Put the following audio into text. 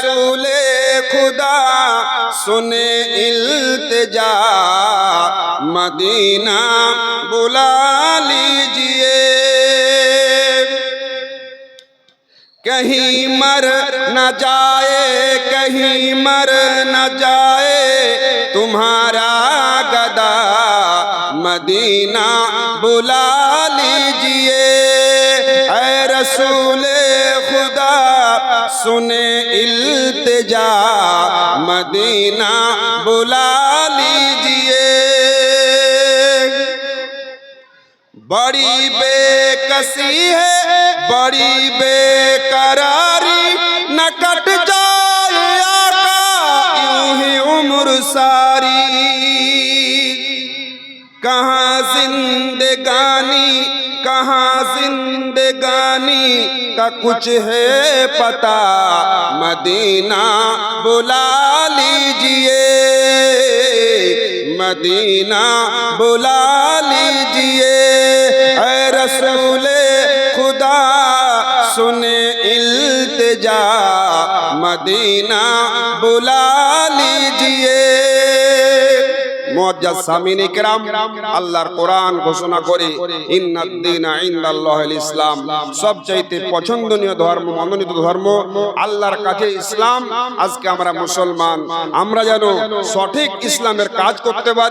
रसूले खुदा सुने इल्तिजा, मदीना बुला लीजिए। कहीं मर न जाए, कहीं मर न जाए तुम्हारा गदा, मदीना बुला लीजिए। ऐ रसूले खुदा सुने इल्तिजा, मदीना बुला लीजिए। बड़ी बेकसी है, बड़ी बेकरारी, न कट जाए आका यूं ही उम्र सारी। कहाँ जिंदगानी, कहाँ जिंदगानी का कुछ है पता, मदीना बुला लीजिए, मदीना बुला लीजिए। ऐ रसूले खुदा सुने इल्तिजा, मदीना बुला लीजिए। मुअज्जज सामीन इकराम, আল্লাহর কোরআন ঘোষণা করে ইন্নাদ-দীনা ইনদাল্লাহিল ইসলাম, সবচাইতে পছন্দনীয় ধর্ম, মনোনীত ধর্ম আল্লাহর কাছে ইসলাম। আজকে আমরা মুসলমান, আমরা যেন সঠিক ইসলামের কাজ করতে পারি।